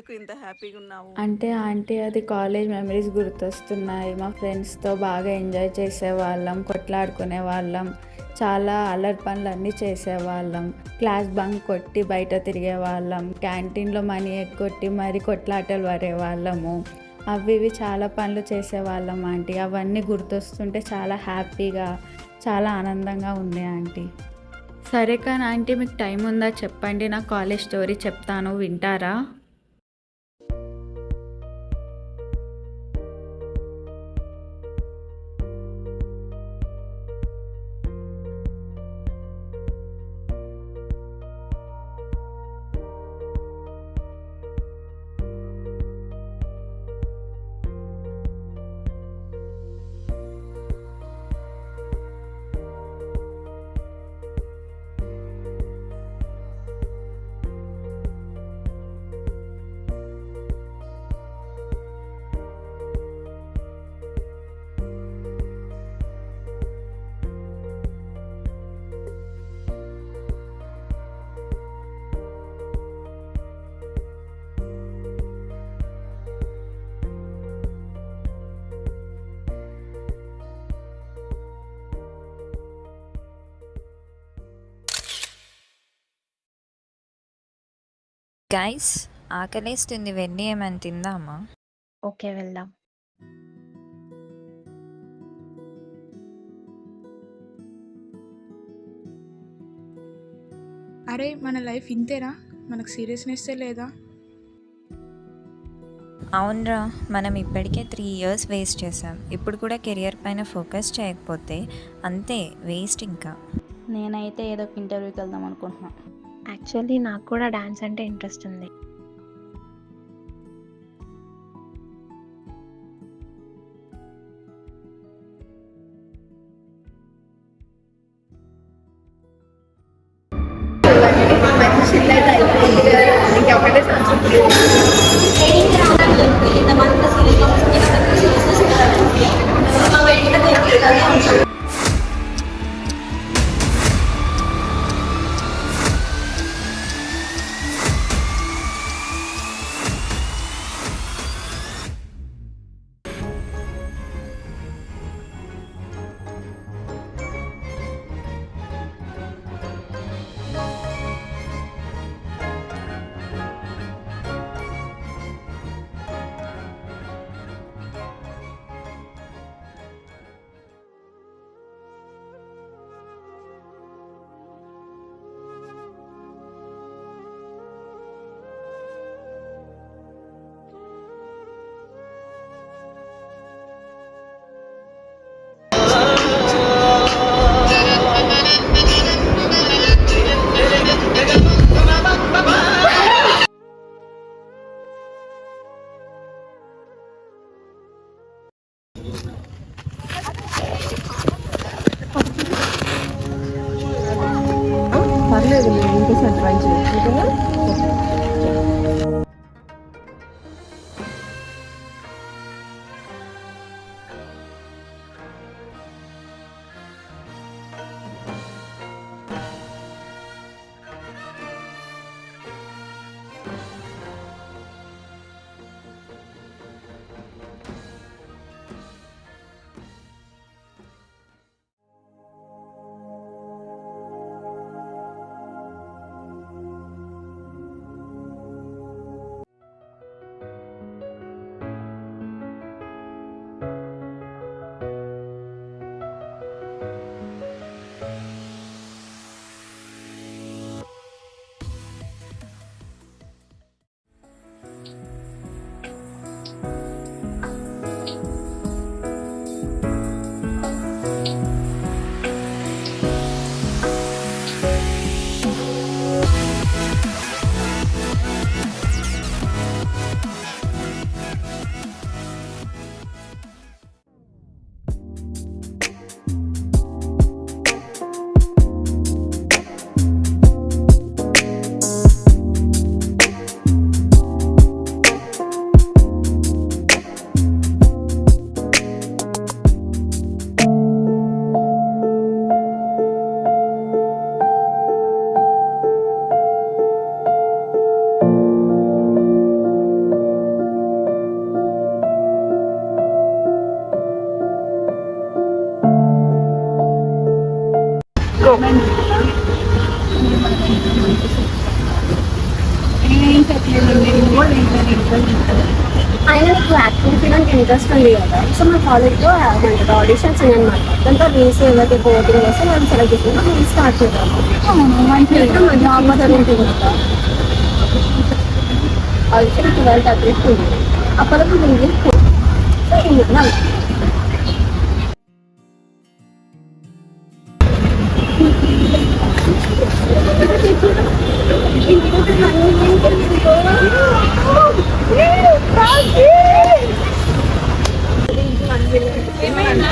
ఎందుకు ఇంత హ్యాపీగా ఉన్నావు? అంటే ఆంటీ అది కాలేజ్ మెమరీస్ గుర్తొస్తున్నాయి. మా ఫ్రెండ్స్తో బాగా ఎంజాయ్ చేసేవాళ్ళం, కొట్లాడుకునే వాళ్ళం, చాలా అల్లరి పనులన్నీ చేసేవాళ్ళం. క్లాస్ బంక్ కొట్టి బయట తిరిగేవాళ్ళం, క్యాంటీన్లో మనీ ఎగ్గొట్టి మరీ కొట్లాటలు పడేవాళ్ళము. అవి ఇవి చాలా పనులు చేసేవాళ్ళం ఆంటీ. అవన్నీ గుర్తొస్తుంటే చాలా హ్యాపీగా, చాలా ఆనందంగా ఉంది ఆంటీ. సరే కానీ ఆంటీ, మీకు టైం ఉందా చెప్పండి, నా కాలేజ్ స్టోరీ చెప్తాను, వింటారా? గైస్, ఆకలేస్తుంది, వెళ్ళి ఏమైనా తిందామా? ఓకే, వెళ్దాం. అరే, మన లైఫ్ ఇంతేనా? మనకు సీరియస్నెస్సే లేదా? అవునరా, మనం ఇప్పటికే 3 years వేస్ట్ చేసాం. ఇప్పుడు కూడా కెరియర్ పైన ఫోకస్ చేయకపోతే అంతే, వేస్ట్ ఇంకా. నేనైతే ఏదో ఒక ఇంటర్వ్యూకి వెళ్దాం అనుకుంటున్నా. యాక్చువల్లీ నాకు కూడా డాన్స్ అంటే ఇంట్రెస్ట్ ఉంది. పర్లేదు, నేను ఇంకోసారి ట్రై చేయొచ్చు. గవర్నమెంట్ ఏం చెప్పలేదండి కూడా ఏంటంటే ఆయన నీకు యాక్టింగ్ ఫీల్డ్ ఇంట్రెస్ట్ ఉంది కదా, సో మా కాలేజ్లో ఏమంటారు ఆడిషన్స్ అనమాట. దాంట్లో రీల్స్ ఎవరికి ఓటింగ్ చేస్తే మేము సెలెక్ట్ చేసుకుంటాం, రీల్స్ స్టార్ట్ చేద్దాం. మంచి ఆపర్చునిటీ కదా. ఆల్సో 12th అట్లీస్ట్ ఉంది, అప్పటికి ఇంగ్లీష్ సో ఇంకా ఏమైనా